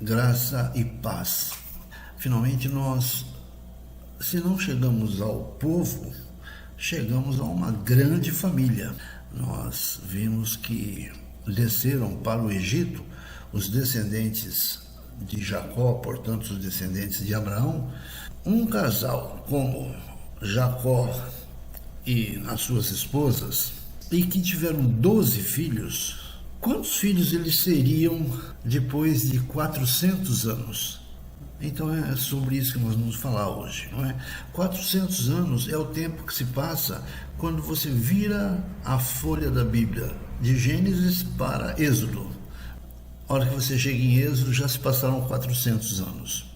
graça e paz. Finalmente nós, se não chegamos ao povo, chegamos a uma grande família. Nós vimos que desceram para o Egito os descendentes de Jacó, portanto os descendentes de Abraão. Um casal como Jacó e as suas esposas, e que tiveram 12 filhos. Quantos filhos eles seriam depois de 400 anos? Então é sobre isso que nós vamos falar hoje, não é? 400 anos é o tempo que se passa quando você vira a folha da Bíblia, de Gênesis para Êxodo. A hora que você chega em Êxodo, já se passaram 400 anos.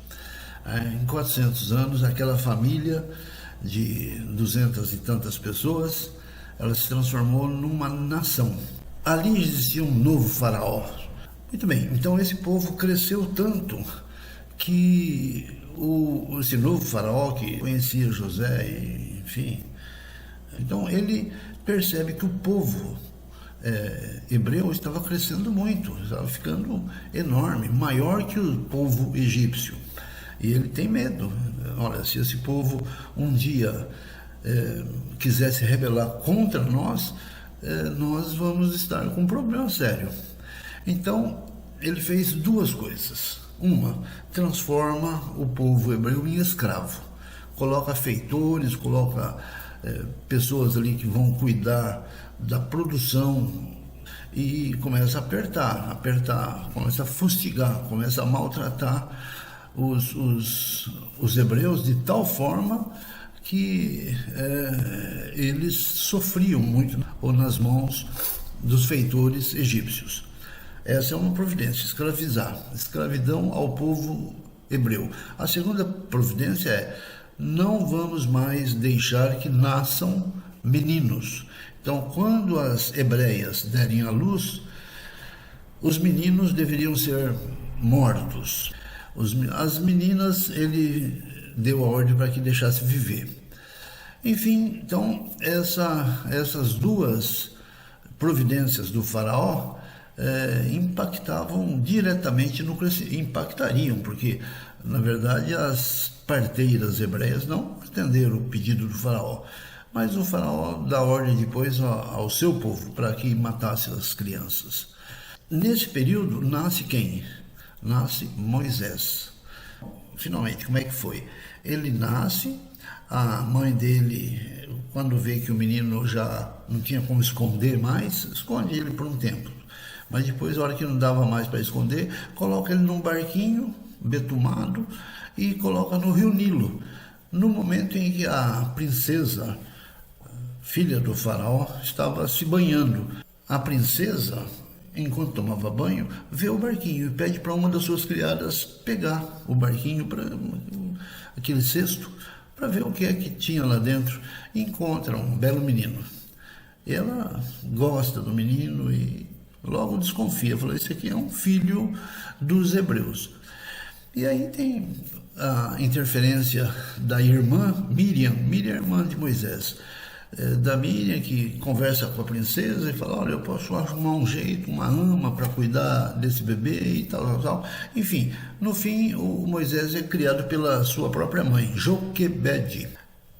Em 400 anos, aquela família de 200 e tantas pessoas, ela se transformou numa nação. Ali existia um novo faraó. Muito bem, então esse povo cresceu tanto que esse novo faraó que conhecia José, enfim, então ele percebe que o povo hebreu estava crescendo muito, estava ficando enorme, maior que o povo egípcio. E ele tem medo. Olha, se esse povo um dia quiser se rebelar contra nós, nós vamos estar com um problema sério. Então ele fez duas coisas. Uma, transforma o povo hebreu em escravo, coloca feitores, coloca pessoas ali que vão cuidar da produção e começa a apertar, começa a fustigar, começa a maltratar os hebreus de tal forma que eles sofriam muito ou nas mãos dos feitores egípcios. Essa é uma providência, escravidão ao povo hebreu. A segunda providência é: não vamos mais deixar que nasçam meninos. Então, quando as hebreias derem à luz, os meninos deveriam ser mortos. As meninas, ele deu a ordem para que deixasse viver. Enfim, então, essas duas providências do faraó impactavam diretamente no crescimento, impactariam, porque, na verdade, as parteiras hebreias não atenderam o pedido do faraó, mas o faraó dá ordem depois ao seu povo para que matasse as crianças. Nesse período, nasce quem? Nasce Moisés. Finalmente, como é que foi? Ele nasce, a mãe dele, quando vê que o menino já não tinha como esconder mais, esconde ele por um tempo. Mas depois, a hora que não dava mais para esconder, coloca ele num barquinho betumado e coloca no rio Nilo. No momento em que a princesa, filha do faraó, estava se banhando, a princesa, enquanto tomava banho, vê o barquinho e pede para uma das suas criadas pegar o barquinho, aquele cesto, para ver o que é que tinha lá dentro. E encontra um belo menino. Ela gosta do menino e logo desconfia, falou: esse aqui é um filho dos hebreus. E aí tem a interferência da irmã Miriam, irmã de Moisés, da Miriam, que conversa com a princesa e fala: olha, eu posso arrumar um jeito, uma ama para cuidar desse bebê e tal. Enfim, no fim, o Moisés é criado pela sua própria mãe, Joquebede.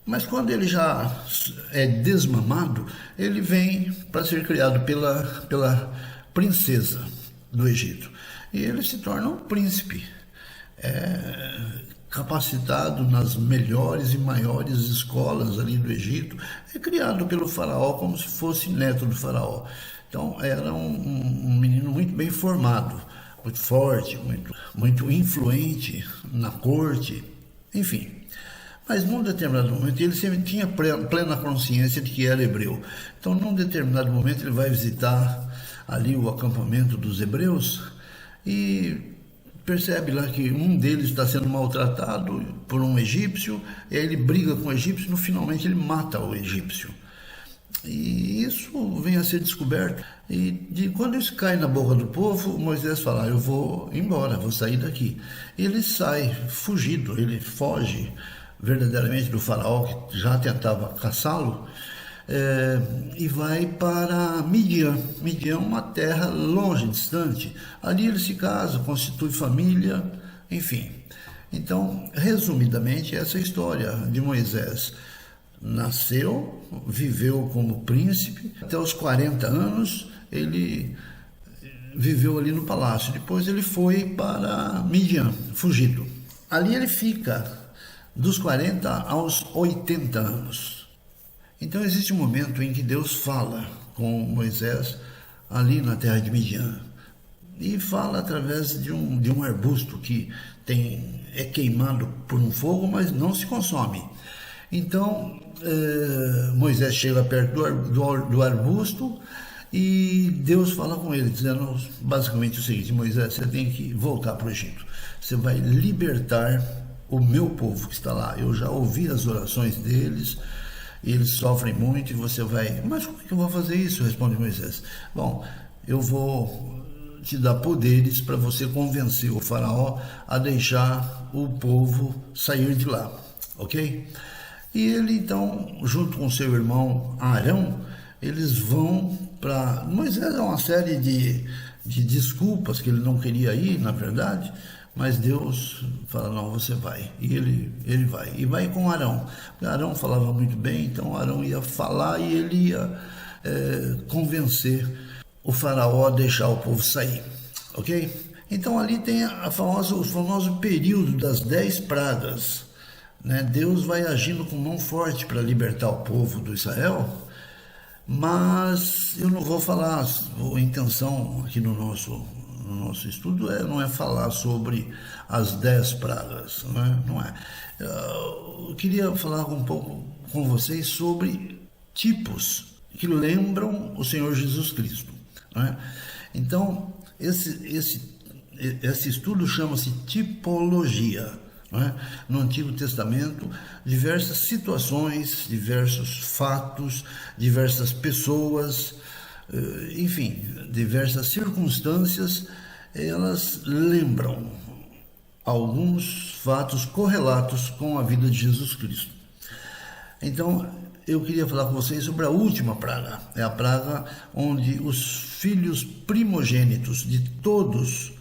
Mas quando ele já é desmamado, ele vem para ser criado pela princesa do Egito. E ele se torna um príncipe, capacitado nas melhores e maiores escolas ali do Egito, é criado pelo faraó como se fosse neto do faraó. Então era um menino muito bem formado, muito forte, muito influente na corte, enfim. Mas num determinado momento ele sempre tinha plena consciência de que era hebreu. Então num determinado momento ele vai visitar ali o acampamento dos hebreus e percebe lá que um deles está sendo maltratado por um egípcio, e aí ele briga com o egípcio e finalmente ele mata o egípcio. E isso vem a ser descoberto. E quando isso cai na boca do povo, Moisés fala: eu vou embora, vou sair daqui. E ele sai fugido, ele foge verdadeiramente do faraó, que já tentava caçá-lo, e vai para Midian. Midian é uma terra longe, distante. Ali ele se casa, constitui família, enfim. Então, resumidamente, essa é a história de Moisés. Nasceu, viveu como príncipe, até os 40 anos ele viveu ali no palácio. Depois ele foi para Midian, fugido. Ali ele fica dos 40 aos 80 anos. Então existe um momento em que Deus fala com Moisés ali na terra de Midian. E fala através de um arbusto que é queimado por um fogo, mas não se consome. Então Moisés chega perto do arbusto e Deus fala com ele, dizendo basicamente o seguinte: Moisés, você tem que voltar para o Egito. Você vai libertar o meu povo que está lá. Eu já ouvi as orações deles, eles sofrem muito e você vai... Mas como é que eu vou fazer isso? Responde Moisés. Bom, eu vou te dar poderes para você convencer o faraó a deixar o povo sair de lá, ok? E ele então, junto com seu irmão Arão, eles vão para... Moisés é uma série de desculpas que ele não queria ir, na verdade, mas Deus fala, não, você vai. E ele vai. E vai com Arão. Arão falava muito bem, então Arão ia falar e ele ia convencer o faraó a deixar o povo sair, ok? Então ali tem o famoso período das 10 pragas, né? Deus vai agindo com mão forte para libertar o povo do Israel, mas eu não vou falar, a intenção aqui no nosso estudo não é falar sobre as 10 pragas, não é? Eu queria falar um pouco com vocês sobre tipos que lembram o Senhor Jesus Cristo. Então, esse estudo chama-se tipologia. No Antigo Testamento, diversas situações, diversos fatos, diversas pessoas, enfim, diversas circunstâncias, elas lembram alguns fatos correlatos com a vida de Jesus Cristo. Então, eu queria falar com vocês sobre a última praga. É a praga onde os filhos primogênitos de todos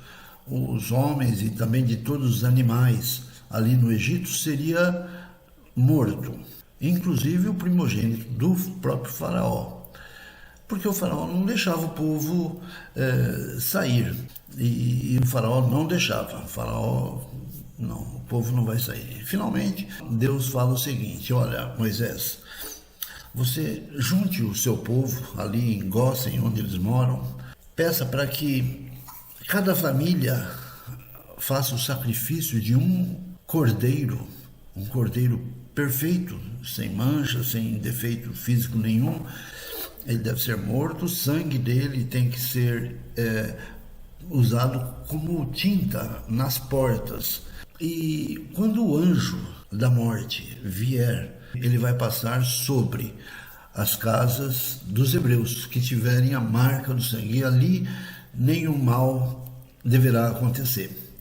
os homens e também de todos os animais ali no Egito seria morto, inclusive o primogênito do próprio faraó, porque o faraó não deixava o povo sair, e o faraó não deixava, o povo não vai sair. Finalmente, Deus fala o seguinte: olha, Moisés, você junte o seu povo ali em Gósen, onde eles moram, peça para que cada família faça o sacrifício de um cordeiro perfeito, sem mancha, sem defeito físico nenhum. Ele deve ser morto, o sangue dele tem que ser usado como tinta nas portas. E quando o anjo da morte vier, ele vai passar sobre as casas dos hebreus que tiverem a marca do sangue, e ali nenhum mal deverá acontecer.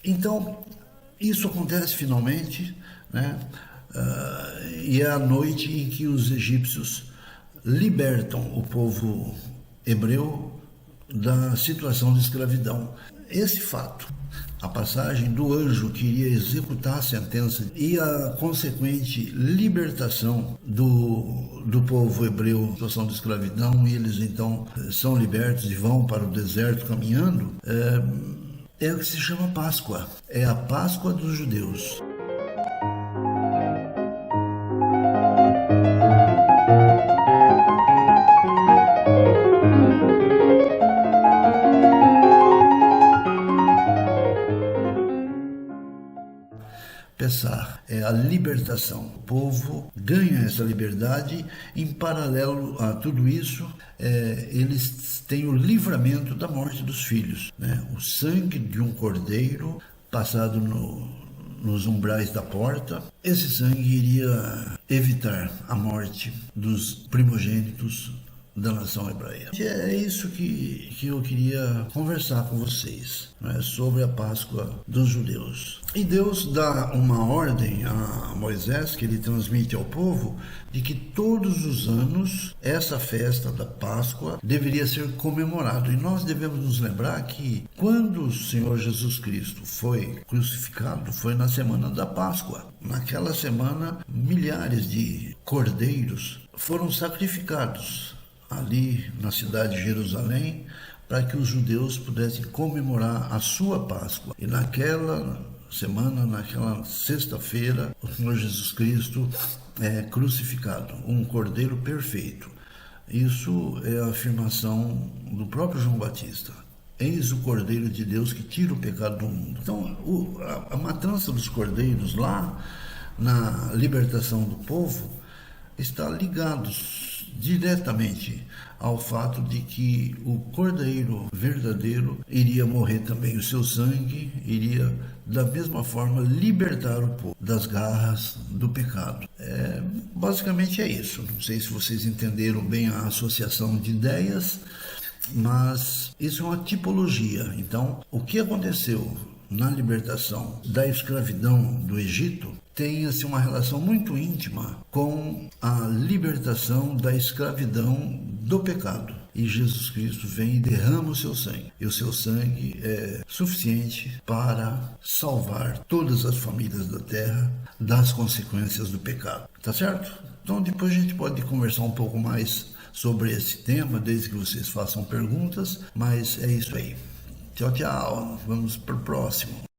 Então, isso acontece finalmente, né? E é a noite em que os egípcios libertam o povo hebreu da situação de escravidão. Esse fato, a passagem do anjo que iria executar a sentença e a consequente libertação do povo hebreu da situação de escravidão, e eles então são libertos e vão para o deserto caminhando, é o que se chama Páscoa. É a Páscoa dos judeus. Pessah é a libertação. O povo ganha essa liberdade. Em paralelo a tudo isso, eles têm o livramento da morte dos filhos, né? O sangue de um cordeiro passado nos umbrais da porta. Esse sangue iria evitar a morte dos primogênitos da nação hebreia. É isso que eu queria conversar com vocês, né, sobre a Páscoa dos judeus. E Deus dá uma ordem a Moisés, que ele transmite ao povo, de que todos os anos essa festa da Páscoa deveria ser comemorada. E nós devemos nos lembrar que quando o Senhor Jesus Cristo foi crucificado, foi na semana da Páscoa. Naquela semana, milhares de cordeiros foram sacrificados ali na cidade de Jerusalém, para que os judeus pudessem comemorar a sua Páscoa. E naquela semana, naquela sexta-feira, o Senhor Jesus Cristo é crucificado, um cordeiro perfeito. Isso é a afirmação do próprio João Batista. Eis o Cordeiro de Deus que tira o pecado do mundo. Então, a matança dos cordeiros lá na libertação do povo está ligados diretamente ao fato de que o cordeiro verdadeiro iria morrer também, o seu sangue iria da mesma forma libertar o povo das garras do pecado. Basicamente é isso. Não sei se vocês entenderam bem a associação de ideias, mas isso é uma tipologia. Então, o que aconteceu na libertação da escravidão do Egito tem assim, uma relação muito íntima com a libertação da escravidão do pecado. E Jesus Cristo vem e derrama o seu sangue. E o seu sangue é suficiente para salvar todas as famílias da terra das consequências do pecado. Tá certo? Então depois a gente pode conversar um pouco mais sobre esse tema, desde que vocês façam perguntas. Mas é isso aí. Tchau, tchau. Vamos para o próximo.